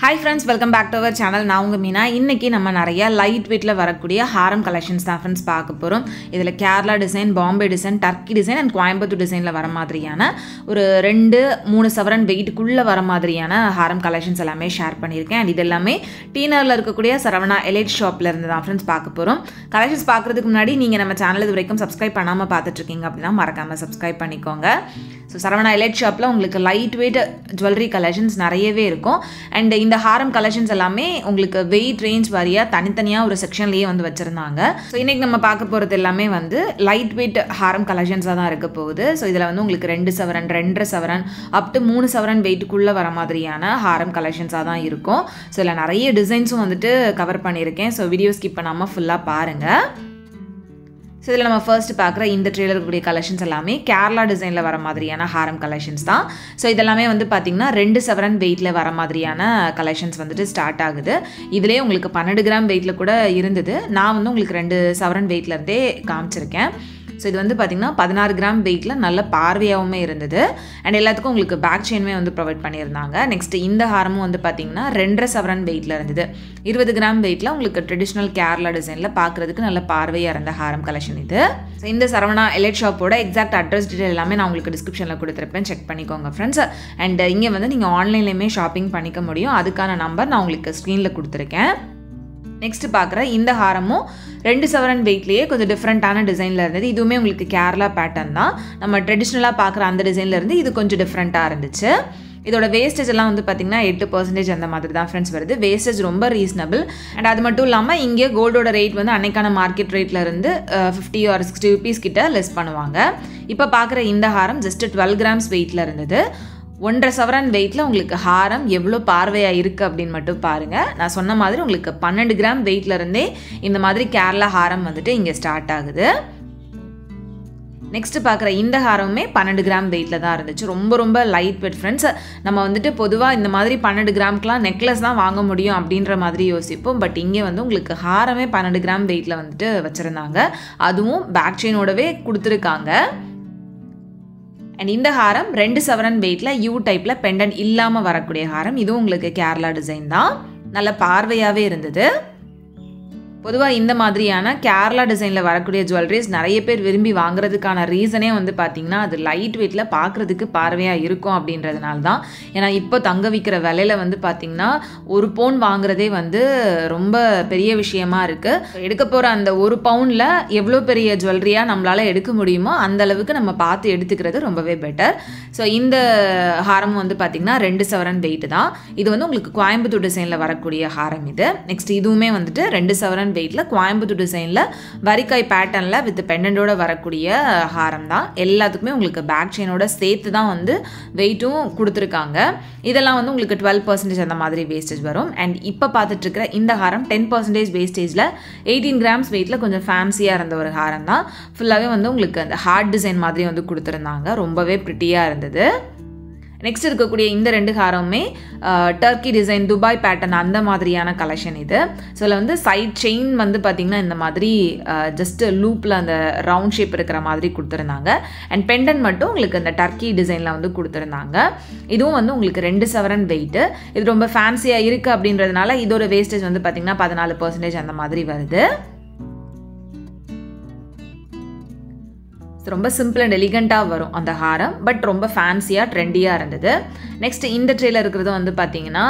Hi friends, welcome back to our channel. நான் உங்க மீனா. இன்னைக்கு நம்ம நிறைய லைட் வெயிட்ல வரக்கூடிய ஹாரம் கலெக்ஷன்ஸ் தான் फ्रेंड्स பார்க்க போறோம். இதுல Kerala design, Bombay design, Turkey design and Coimbatore டிசைன்ல வர மாதிரியான ஒரு 2-3 சவரன் வெயிட்க்குள்ள வர மாதிரியான ஹாரம் கலெக்ஷன்ஸ் எல்லாமே ஷேர் பண்ணியிருக்கேன். and இது எல்லாமே டீனர்ல இருக்கக்கூடிய சரவணா எலைட் ஷாப்ல இருந்து தான் फ्रेंड्स பார்க்க போறோம். கலெக்ஷன்ஸ் பார்க்கிறதுக்கு முன்னாடி நீங்க நம்ம சேனல் இது வரைக்கும் சப்ஸ்கிரைப் பண்ணாம பார்த்துட்டு இருக்கீங்க அப்படினா மறக்காம சப்ஸ்கிரைப் பண்ணிக்கோங்க. ஸோ சரவணா எலைட் ஷாப்பில் உங்களுக்கு லைட் வெயிட் ஜுவல்லரி கலெக்ஷன்ஸ் நிறையவே இருக்கும். அண்ட் இந்த ஹாரம் கலெக்ஷன்ஸ் எல்லாமே உங்களுக்கு வெயிட் ரேஞ்ச் வாரியாக தனித்தனியாக ஒரு செக்ஷன்லேயே வந்து வச்சுருந்தாங்க. ஸோ இன்றைக்கி நம்ம பார்க்க போகிறது எல்லாமே வந்து லைட் வெயிட் ஹாரம் கலெக்ஷன்ஸாக தான் இருக்க போகுது. ஸோ இதில் வந்து உங்களுக்கு 2 சவரன், 2.5 சவரன், அப் டு 3 சவரன் வெயிட்டுக்குள்ளே வர மாதிரியான ஹாரம் கலெக்ஷன்ஸாக தான் இருக்கும். ஸோ இதில் நிறைய டிசைன்ஸும் வந்துட்டு கவர் பண்ணியிருக்கேன். ஸோ வீடியோ ஸ்கிப் பண்ணாமல் ஃபுல்லாக பாருங்கள். ஸோ இதில் நம்ம ஃபர்ஸ்ட் பார்க்குற இந்த ட்ரேலர் இருக்கக்கூடிய கலெக்ஷன்ஸ் எல்லாமே கேரளா டிசைனில் வர மாதிரியான ஹாரம் கலெக்ஷன்ஸ் தான். ஸோ இதெல்லாமே வந்து பார்த்திங்கன்னா 2 சவரன் வெயிட்டில் வர மாதிரியான கலெக்ஷன்ஸ் வந்துட்டு ஸ்டார்ட் ஆகுது. இதிலே உங்களுக்கு 12 கிராம் வெயிட்டில் கூட இருந்தது. நான் வந்து உங்களுக்கு 2 சவரன் வெயிட்லேருந்தே காமிச்சிருக்கேன். ஸோ இது வந்து பார்த்திங்கன்னா 16 கிராம் வெயிட்டில் நல்ல பார்வையாகவுமே இருந்தது. அண்ட் எல்லாத்துக்கும் உங்களுக்கு பேக் செயினுமே வந்து ப்ரொவைட் பண்ணியிருந்தாங்க. நெக்ஸ்ட் இந்த ஹாரமும் வந்து பார்த்திங்கன்னா 2.5 சவரன் வெயிட்டில் இருந்தது. 20 கிராம் வெயிட்டில் உங்களுக்கு ட்ரெடிஷ்னல் கேரளா டிசைனில் பார்க்குறதுக்கு நல்ல பார்வையாக இருந்த ஹாரம் கலெக்ஷன் இது. ஸோ இந்த சரவணா எலைட் ஷாப்போட எக்ஸாக்ட் அட்ரஸ் டீட்டெயில் எல்லாமே நான் உங்களுக்கு டிஸ்கிரிப்ஷனில் கொடுத்துருப்பேன், செக் பண்ணிக்கோங்க ஃப்ரெண்ட்ஸ். அண்ட் இங்கே வந்து நீங்கள் ஆன்லைன்லேயுமே ஷாப்பிங் பண்ணிக்க முடியும். அதுக்கான நம்பர் நான் உங்களுக்கு ஸ்க்ரீனில் கொடுத்துருக்கேன். நெக்ஸ்ட் பார்க்குற இந்த ஹாரமும் 2 சவரன் வெயிட்லேயே கொஞ்சம் டிஃப்ரெண்ட்டான டிசைனில் இருந்தது. இதுவுமே உங்களுக்கு கேரளா பேட்டர்ன் தான். நம்ம ட்ரெடிஷ்னலாக பார்க்குற அந்த டிசைனில் இருந்து இது கொஞ்சம் டிஃப்ரெண்ட்டாக இருந்துச்சு. இதோட வேஸ்டேஜ் எல்லாம் வந்து பார்த்திங்கன்னா 8% அந்த மாதிரி தான் ஃப்ரெண்ட்ஸ் வருது. வேஸ்டேஜ் ரொம்ப ரீசனபிள். அண்ட் அது மட்டும் இல்லாமல் இங்கே கோல்டோட ரேட் வந்து அன்னைக்கான மார்க்கெட் ரேட்டில் இருந்து 50 or 60 ருபீஸ் கிட்ட லெஸ் பண்ணுவாங்க. இப்போ பார்க்குற இந்த ஹாரம் ஜஸ்ட் 12 கிராம்ஸ் வெயிட்டில் இருந்தது. 1.5 சவரன் வெயிட்டில் உங்களுக்கு ஹாரம் எவ்வளோ பார்வையாக இருக்குது அப்படின்னு மட்டும் பாருங்கள். நான் சொன்ன மாதிரி உங்களுக்கு 12 கிராம் வெயிட்லேருந்தே இந்த மாதிரி கேரளா ஹாரம் வந்துட்டு இங்கே ஸ்டார்ட் ஆகுது. நெக்ஸ்ட் பார்க்குற இந்த ஹாரமுமே 12 கிராம் வெயிட்டில் தான் இருந்துச்சு. ரொம்ப ரொம்ப லைட் வெயிட் ஃப்ரெண்ட்ஸ். நம்ம வந்துட்டு பொதுவாக இந்த மாதிரி 12 கிராம்க்குலாம் நெக்லஸ் தான் வாங்க முடியும் அப்படின்ற மாதிரி யோசிப்போம். பட் இங்கே வந்து உங்களுக்கு ஹாரமே 12 கிராம் வெயிட்டில் வந்துட்டு வச்சுருந்தாங்க. அதுவும் பேக் செயினோடவே கொடுத்துருக்காங்க. அண்ட் இந்த ஹாரம் 2 சவரன் வெயிட்டில் யூ டைப்பில் பெண்டன்ட் இல்லாமல் வரக்கூடிய ஹாரம். இதுவும் உங்களுக்கு கேரளா டிசைன் தான். நல்ல பார்வையாகவே இருந்தது. பொதுவாக இந்த மாதிரியான கேரளா டிசைனில் வரக்கூடிய ஜுவல்லரிஸ் நிறைய பேர் விரும்பி வாங்குறதுக்கான ரீசனே வந்து பார்த்திங்கன்னா அது லைட் வெயிட்டில் பார்க்குறதுக்கு பார்வையாக இருக்கும் அப்படின்றதுனால தான். ஏன்னா இப்போ தங்க விற்கிற விலையில் வந்து பார்த்திங்கன்னா 1 பவுன் வாங்குறதே வந்து ரொம்ப பெரிய விஷயமா இருக்குது. எடுக்க போகிற அந்த 1 பவுனில் எவ்வளோ பெரிய ஜுவல்லரியாக நம்மளால் எடுக்க முடியுமோ அந்த அளவுக்கு நம்ம பார்த்து எடுத்துக்கிறது ரொம்பவே பெட்டர். ஸோ இந்த ஹாரம் வந்து பார்த்திங்கன்னா 2 சவரன் வெயிட் தான். இது வந்து உங்களுக்கு கோயம்புத்தூர் டிசைனில் வரக்கூடிய ஹாரம் இது. நெக்ஸ்ட் இதுவுமே வந்துட்டு 2 சவரன் வெயிட்டில் கோயம்புத்தூர் டிசைனில் வரிக்காய் பேட்டர்னில் வித் பெண்டண்டோட வரக்கூடிய ஹாரம் தான். எல்லாத்துக்குமே உங்களுக்கு பேக் செயினோட சேர்த்து தான் வந்து வெயிட்டும் கொடுத்துருக்காங்க. இதெல்லாம் வந்து உங்களுக்கு 12% அந்த மாதிரி வேஸ்டேஜ் வரும். அண்ட் இப்போ பார்த்துட்டு இருக்கிற இந்த ஹாரம் 10% வேஸ்டேஜில் 18 கிராம்ஸ் வெயிட்டில் கொஞ்சம் ஃபேன்சியாக இருந்த ஒரு ஹாரம் தான். ஃபுல்லாகவே வந்து உங்களுக்கு அந்த ஹார்ட் டிசைன் மாதிரி வந்து கொடுத்துருந்தாங்க. ரொம்பவே ப்ரிட்டியாக இருந்தது. நெக்ஸ்ட் இருக்கக்கூடிய இந்த 2 ஹாரமுமே டர்க்கி டிசைன், துபாய் பேட்டர்ன் அந்த மாதிரியான கலெக்ஷன் இது. ஸோ இதில் வந்து சைட் செயின் வந்து பார்த்திங்கன்னா இந்த மாதிரி ஜஸ்ட் லூப்பில் அந்த ரவுண்ட் ஷேப் இருக்கிற மாதிரி கொடுத்துருந்தாங்க. அண்ட் பெண்டன்ட் மட்டும் உங்களுக்கு அந்த டர்க்கி டிசைனில் வந்து கொடுத்துருந்தாங்க. இதுவும் வந்து உங்களுக்கு 2 சவரன் வெயிட்டு. இது ரொம்ப ஃபேன்சியாக இருக்குது அப்படின்றதுனால இதோட வேஸ்டேஜ் வந்து பார்த்திங்கன்னா 14% அந்த மாதிரி வருது. ரொம்ப சிம்பிள் அண்ட் எலிகண்ட்டாக வரும் அந்த ஹாரம். பட் ரொம்ப ஃபேன்சியாக ட்ரெண்டியாக இருந்தது. நெக்ஸ்ட் இந்த ட்ரேயில் இருக்கிறது வந்து பார்த்திங்கன்னா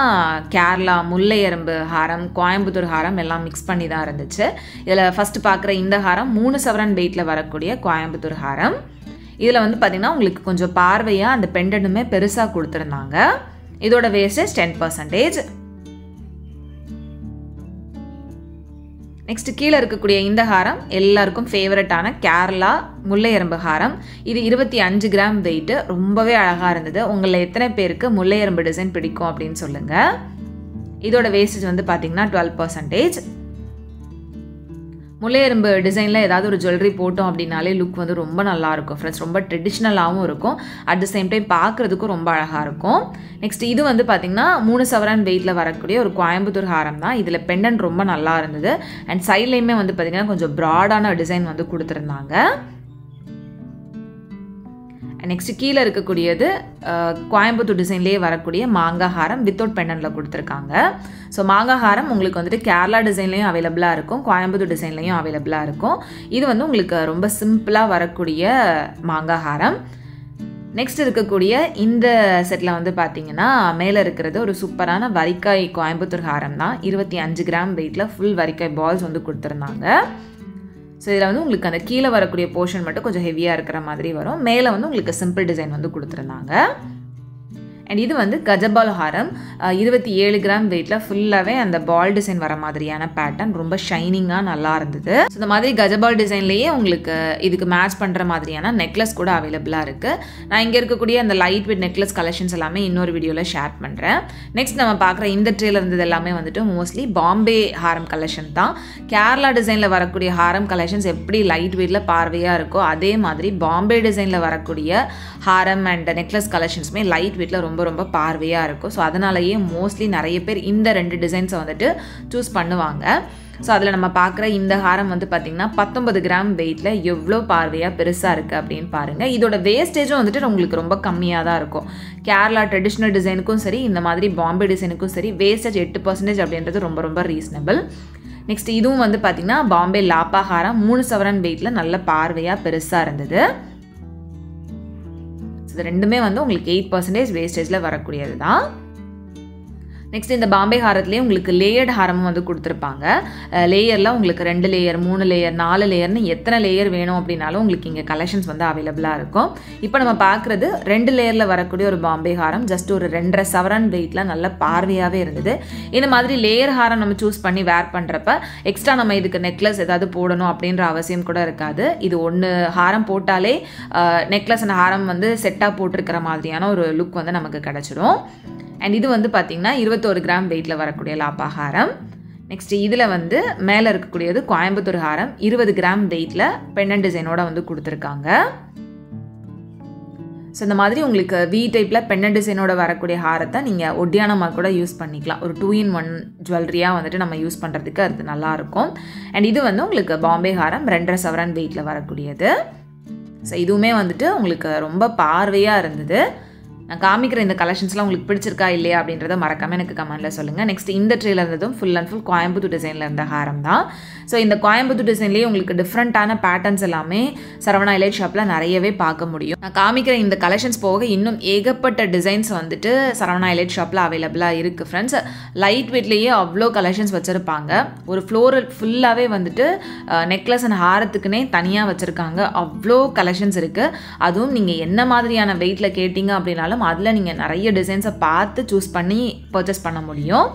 கேரளா முல்லை எறும்பு ஹாரம், கோயம்புத்தூர் ஹாரம் எல்லாம் மிக்ஸ் பண்ணி தான் இருந்துச்சு. இதில் ஃபஸ்ட்டு பார்க்குற இந்த ஹாரம் 3 சவரன் வெயிட்டில் வரக்கூடிய கோயம்புத்தூர் ஹாரம். இதில் வந்து பார்த்திங்கன்னா உங்களுக்கு கொஞ்சம் பார்வையாக அந்த பெண்டனுமே பெருசாக கொடுத்துருந்தாங்க. இதோட வேஸ்டேஜ் 10%. நெக்ஸ்ட் கீழே இருக்கக்கூடிய இந்த ஹாரம் எல்லாருக்கும் ஃபேவரட்டான கேரளா முல்லை எறும்பு ஹாரம். இது 25 கிராம் வெயிட்டு. ரொம்பவே அழகாக இருந்தது. உங்களில் எத்தனை பேருக்கு முல்லை எறும்பு டிசைன் பிடிக்கும் அப்படின்னு சொல்லுங்கள். இதோட வேஸ்டேஜ் வந்து பார்த்திங்கன்னா 12%. முல்லை எறும்பு டிசைனில் ஏதாவது ஒரு ஜுவல்லரி போட்டோம் அப்படின்னாலே லுக் வந்து ரொம்ப நல்லாயிருக்கும் ஃப்ரெண்ட்ஸ். ரொம்ப ட்ரெடிஷ்னலாகவும் இருக்கும். அட் த சேம் டைம் பார்க்குறதுக்கும் ரொம்ப அழகாக இருக்கும். நெக்ஸ்ட் இது வந்து பார்த்திங்கன்னா 3 சவரன் வெயிட்டில் வரக்கூடிய ஒரு கோயம்புத்தூர் ஹாரம் தான். இதில் பெண்டன்ட் ரொம்ப நல்லா இருந்தது. அண்ட் சைட்லேயுமே வந்து பார்த்திங்கன்னா கொஞ்சம் ப்ராடான டிசைன் வந்து கொடுத்துருந்தாங்க. நெக்ஸ்ட்டு கீழே இருக்கக்கூடியது கோயம்புத்தூர் டிசைன்லேயே வரக்கூடிய மாங்காய் ஹாரம் வித்தவுட் பெண்டனில் கொடுத்துருக்காங்க. ஸோ மாங்காய் ஹாரம் உங்களுக்கு வந்துட்டு கேரளா டிசைன்லேயும் அவைலபிளாக இருக்கும், கோயம்புத்தூர் டிசைன்லேயும் அவைலபிளாக இருக்கும். இது வந்து உங்களுக்கு ரொம்ப சிம்பிளாக வரக்கூடிய மாங்காய் ஹாரம். நெக்ஸ்ட் இருக்கக்கூடிய இந்த செட்டில் வந்து பார்த்தீங்கன்னா மேலே இருக்கிறது ஒரு சூப்பரான வரிக்காய் கோயம்புத்தூர் ஹாரம் தான். 25 கிராம் வெயிட்டில் ஃபுல் வரிக்காய் பால்ஸ் வந்து கொடுத்துருந்தாங்க. ஸோ இதில் வந்து உங்களுக்கு அந்த கீழே வரக்கூடிய போர்ஷன் மட்டும் கொஞ்சம் ஹெவியாக இருக்கிற மாதிரி வரும். மேலே வந்து உங்களுக்கு சிம்பிள் டிசைன் வந்து கொடுத்துருந்தாங்க. அண்ட் இது வந்து கஜபால் ஹாரம் 27 கிராம் வெயிட்டில் ஃபுல்லாகவே அந்த பால் டிசைன் வர மாதிரியான பேட்டர்ன், ரொம்ப ஷைனிங்காக நல்லா இருந்தது. ஸோ இந்த மாதிரி கஜபால் டிசைன்லேயே உங்களுக்கு இதுக்கு மேட்ச் பண்ணுற மாதிரியான நெக்லஸ் கூட அவைலபிளாக இருக்குது. நான் இங்கே இருக்கக்கூடிய அந்த லைட் வெயிட் நெக்லஸ் கலெக்ஷன்ஸ் எல்லாமே இன்னொரு வீடியோவில் ஷேர் பண்ணுறேன். நெக்ஸ்ட் நம்ம பார்க்குற இந்த ட்ரேல இருந்தது எல்லாமே வந்துட்டு மோஸ்ட்லி பாம்பே ஹாரம் கலெக்ஷன் தான். கேரளா டிசைனில் வரக்கூடிய ஹாரம் கலெக்ஷன்ஸ் எப்படி லைட் வெயிட்டில் பார்வையாக இருக்கோ அதே மாதிரி பாம்பே டிசைனில் வரக்கூடிய ஹாரம் அண்ட் நெக்லஸ் கலெக்ஷன்ஸுமே லைட் வெயிட்டில் ரொம்ப ரொம்ப பார்வையாக இருக்கும். ஸோ அதனாலேயே மோஸ்ட்லி நிறைய பேர் இந்த 2 டிசைன்ஸை வந்துட்டு சூஸ் பண்ணுவாங்க. ஸோ அதில் நம்ம பார்க்குற இந்த ஹாரம் வந்து பார்த்திங்கன்னா 19 கிராம் வெயிட்டில் எவ்வளோ பார்வையாக பெருசாக இருக்குது அப்படின்னு பாருங்கள். இதோட வேஸ்டேஜும் வந்துட்டு உங்களுக்கு ரொம்ப கம்மியாக தான் இருக்கும். கேரளா ட்ரெடிஷ்னல் டிசைனுக்கும் சரி, இந்த மாதிரி பாம்பே டிசைனுக்கும் சரி, வேஸ்டேஜ் 8% அப்படின்றது ரொம்ப ரொம்ப ரீசனபிள். நெக்ஸ்ட் இதுவும் வந்து பார்த்திங்கன்னா பாம்பே லாப்பா ஹாரம் 3 சவரன் வெயிட்டில் நல்ல பார்வையாக பெருசாக இருந்தது. இது ரெண்டுமே வந்து உங்களுக்கு 8% வேஸ்டேஜில் வரக்கூடியது தான். நெக்ஸ்ட் இந்த பாம்பே ஹாரத்துலேயே உங்களுக்கு லேயர்டு ஹாரமும் வந்து கொடுத்துருப்பாங்க. லேயரில் உங்களுக்கு 2 லேயர் 3 லேயர் 4 லேயர்னு எத்தனை லேயர் வேணும் அப்படின்னாலும் உங்களுக்கு இங்கே கலெக்ஷன்ஸ் வந்து அவைலபிளாக இருக்கும். இப்போ நம்ம பார்க்குறது 2 லேயரில் வரக்கூடிய ஒரு பாம்பே ஹாரம், ஜஸ்ட் ஒரு 2.5 சவரன் வெயிட்டில் நல்ல பார்வையாகவே இருந்தது. இந்த மாதிரி லேயர் ஹாரம் நம்ம சூஸ் பண்ணி வேர் பண்ணுறப்ப எக்ஸ்ட்ரா நம்ம இதுக்கு நெக்லஸ் ஏதாவது போடணும் அப்படின்ற அவசியம் கூட இருக்காது. இது ஒன்று ஹாரம் போட்டாலே நெக்லஸ் அண்ட் ஹாரம் வந்து செட்டாக போட்டிருக்கிற மாதிரியான ஒரு லுக் வந்து நமக்கு கிடச்சிடும். அண்ட் இது வந்து பார்த்திங்கன்னா 21 கிராம் வெயிட்டில் வரக்கூடிய லாப்பா ஹாரம். நெக்ஸ்ட் இதில் வந்து மேலே இருக்கக்கூடியது கோயம்புத்தூர் ஹாரம் 20 கிராம் வெயிட்டில் பெண்டன் டிசைனோட வந்து கொடுத்துருக்காங்க. ஸோ இந்த மாதிரி உங்களுக்கு வி டைப்பில் பெண்டன் டிசைனோட வரக்கூடிய ஹாரத்தை நீங்கள் ஒட்டியானமாக கூட யூஸ் பண்ணிக்கலாம். ஒரு 2-in-1 ஜுவல்லரியாக வந்துட்டு நம்ம யூஸ் பண்ணுறதுக்கு அது நல்லாயிருக்கும். அண்ட் இது வந்து உங்களுக்கு பாம்பே ஹாரம் 2.5 சவரன் வெயிட்டில் வரக்கூடியது. ஸோ இதுவுமே வந்துட்டு உங்களுக்கு ரொம்ப பார்வையாக இருந்தது. நான் காமிக்கிற இந்த கலெக்ஷன்ஸ்லாம் உங்களுக்கு பிடிச்சிருக்கா இல்லையா அப்படின்றத மறக்காமல் எனக்கு கமெண்ட்டில் சொல்லுங்கள். நெக்ஸ்ட் இந்த ட்ரேல இருந்ததும் ஃபுல் அண்ட் ஃபுல் கோயம்புத்தூர் டிசைனில் இருந்த ஹாரம் தான். ஸோ இந்த கோயம்புத்தூர் டிசைன்லேயே உங்களுக்கு டிஃப்ரெண்ட்டான பேட்டர்ன்ஸ் எல்லாமே சரவணா எலைட் ஷாப்பில் நிறையவே பார்க்க முடியும். நான் காமிக்கிற இந்த கலெக்ஷன்ஸ் போக இன்னும் ஏகப்பட்ட டிசைன்ஸ் வந்துட்டு சரவணா எலைட் ஷாப்பில் அவைலபிளாக இருக்குது ஃப்ரெண்ட்ஸ். லைட் வெயிட்லேயே அவ்வளோ கலெக்ஷன்ஸ் வச்சுருப்பாங்க. ஒரு ஃப்ளோரல் ஃபுல்லாகவே வந்துட்டு நெக்லஸ் அண்ட் ஹாரத்துக்குன்னே தனியாக வச்சுருக்காங்க. அவ்வளோ கலெக்ஷன்ஸ் இருக்குது. அதுவும் நீங்கள் என்ன மாதிரியான வெயிட்டில் கேட்டிங்க அப்படின்னாலும் அதில் நீங்கள் நிறைய டிசைன்ஸை பார்த்து சூஸ் பண்ணி பர்ச்சேஸ் பண்ண முடியும்.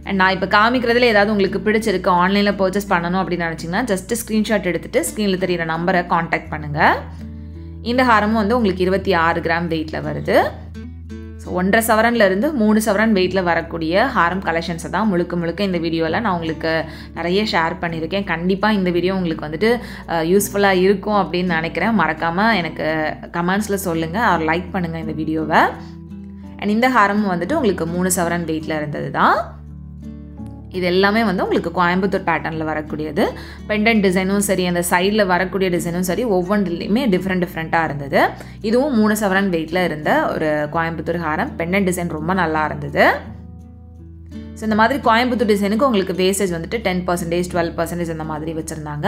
அண்ட் நான் இப்போ காமிக்கிறதுல ஏதாவது உங்களுக்கு பிடிச்சிருக்கு, ஆன்லைனில் பர்ச்சேஸ் பண்ணணும் அப்படின்னு நினச்சிங்கன்னா ஜஸ்ட்டு ஸ்க்ரீன்ஷாட் எடுத்துகிட்டு ஸ்க்ரீனில் தெரியிற நம்பரை காண்டாக்ட் பண்ணுங்கள். இந்த ஹாரமும் வந்து உங்களுக்கு 26 கிராம் வெயிட்டில் வருது. ஸோ 1.5 சவரன்லேருந்து 3 சவரன் வெயிட்டில் வரக்கூடிய ஹாரம் கலெக்ஷன்ஸை தான் முழுக்க இந்த வீடியோவில் நான் உங்களுக்கு நிறைய ஷேர் பண்ணியிருக்கேன். கண்டிப்பாக இந்த வீடியோ உங்களுக்கு வந்துட்டு யூஸ்ஃபுல்லாக இருக்கும் அப்படின்னு நினைக்கிறேன். மறக்காமல் எனக்கு கமெண்ட்ஸில் சொல்லுங்கள், அவர் லைக் பண்ணுங்கள் இந்த வீடியோவை. அண்ட் இந்த ஹாரமும் வந்துட்டு உங்களுக்கு 3 சவரன் வெயிட்டில் இருந்தது தான். இது எல்லாமே வந்து உங்களுக்கு கோயம்புத்தூர் பேட்டர்னில் வரக்கூடியது. பெண்டன் டிசைனும் சரி, அந்த சைடில் வரக்கூடிய டிசைனும் சரி, ஒவ்வொன்றிலையுமே டிஃப்ரெண்ட்டாக இருந்தது. இதுவும் 3 சவரன் வெயிட்டில் இருந்த ஒரு கோயம்புத்தூர் ஹாரம். பெண்டன் டிசைன் ரொம்ப நல்லா இருந்தது. ஸோ இந்த மாதிரி கோயம்புத்தூர் டிசைனுக்கு உங்களுக்கு வேஸ்டேஜ் வந்துட்டு 10%, 12% இந்த மாதிரி வச்சுருந்தாங்க.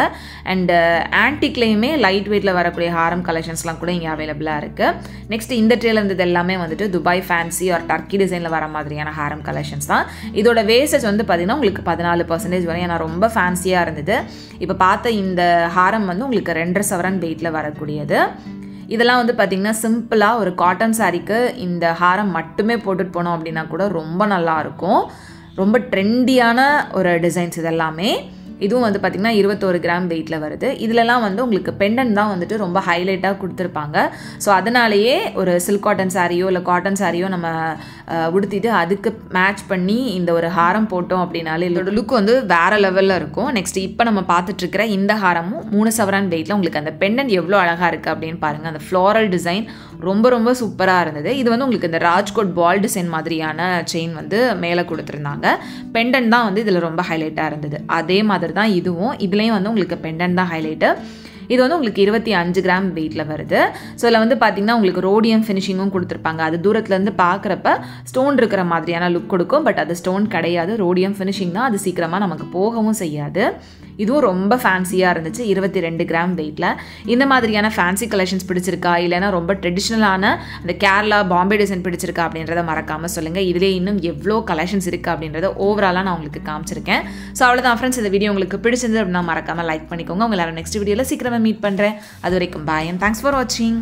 அண்டு ஆன்டிக்லேயுமே லைட் வெயிட்டில் வரக்கூடிய ஹாரம் கலெக்ஷன்ஸ்லாம் கூட இங்கே அவைலபிளாக இருக்குது. நெக்ஸ்ட் இந்த ட்ரேல இருந்தது எல்லாமே வந்துட்டு துபாய் ஃபேன்சி ஒரு டர்க்கி டிசைனில் வர மாதிரியான ஹாரம் கலெக்ஷன்ஸ் தான். இதோட வேஸ்டேஜ் வந்து பார்த்திங்கன்னா உங்களுக்கு 14% வரை. ஏன்னா ரொம்ப ஃபேன்சியாக இருந்தது. இப்போ பார்த்த இந்த ஹாரம் வந்து உங்களுக்கு 2.5 சவரன் வெயிட்டில் வரக்கூடியது. இதெல்லாம் வந்து பார்த்திங்கன்னா சிம்பிளாக ஒரு காட்டன் சாரீக்கு இந்த ஹாரம் மட்டுமே போட்டுட்டு போனோம் அப்படின்னா கூட ரொம்ப நல்லாயிருக்கும். ரொம்ப ட்ரெண்டியான ஒரு டிசைன்ஸ் இதெல்லாமே. இதுவும் வந்து பார்த்திங்கன்னா 21 கிராம் வெயிட்டில் வருது. இதிலலாம் வந்து உங்களுக்கு பெண்டன் தான் வந்துட்டு ரொம்ப ஹைலைட்டாக கொடுத்துருப்பாங்க. ஸோ அதனாலேயே ஒரு சில்க் காட்டன் சாரியோ இல்லை காட்டன் சாரியோ நம்ம உடுத்திட்டு அதுக்கு மேட்ச் பண்ணி இந்த ஒரு ஹாரம் போட்டோம் அப்படின்னாலே இதோட லுக் வந்து வேறு லெவலில் இருக்கும். நெக்ஸ்ட் இப்போ நம்ம பார்த்துட்ருக்கிற இந்த ஹாரமும் 3 சவரன் வெயிட்டில் உங்களுக்கு அந்த பெண்டன் எவ்வளோ அழகாக இருக்குது அப்படின்னு பாருங்கள். அந்த ஃப்ளோரல் டிசைன் ரொம்ப சூப்பராக இருந்தது. இது வந்து உங்களுக்கு இந்த ராஜ்கோட் பால் டிசைன் மாதிரியான செயின் வந்து மேலே கொடுத்துருந்தாங்க. பெண்டன் தான் வந்து இதில் ரொம்ப ஹைலைட்டாக இருந்தது. அதே மாதிரி தான் இதுவும். இதுலேயும் வந்து உங்களுக்கு பெண்டன் தான் ஹைலைட்டு. இது வந்து உங்களுக்கு 25 கிராம் வெயிட்டில் வருது. ஸோ இதில் வந்து பார்த்திங்கன்னா உங்களுக்கு ரோடியம் ஃபினிஷிங்கும் கொடுத்துருப்பாங்க. அது தூரத்துலேருந்து பார்க்குறப்ப ஸ்டோன் இருக்கிற மாதிரியான லுக் கொடுக்கும். பட் அது ஸ்டோன் கிடையாது, ரோடியம் ஃபினிஷிங் தான். அது சீக்கிரமாக நமக்கு போகவும் செய்யாது. இதுவும் ரொம்ப ஃபேன்சியாக இருந்துச்சு 22 கிராம் வெயிட்டில். இந்த மாதிரியான ஃபேன்சி கலெக்ஷன்ஸ் பிடிச்சிருக்கா, இல்லைனா ரொம்ப ட்ரெடிஷ்னலான அந்த கேரளா பாம்பே டிசைன் பிடிச்சிருக்கா அப்படின்றத மறக்காமல் சொல்லுங்கள். இதிலே இன்னும் எவ்வளோ கலெக்ஷன்ஸ் இருக்குது அப்படின்றத ஓவராலாக நான் உங்களுக்கு காமிச்சிருக்கேன். ஸோ அவ்வளோதான் ஃப்ரெண்ட்ஸ், இந்த வீடியோ உங்களுக்கு பிடிச்சிருந்து அப்படின்னா மறக்காமல் லைக் பண்ணிக்கோங்க. உங்களை நெக்ஸ்ட் வீடியோவில் சீக்கிரமாக மீட் பண்ணுறேன். அது வரைக்கும் பாய் அண்ட் தேங்க்ஸ் ஃபார் வாட்சிங்.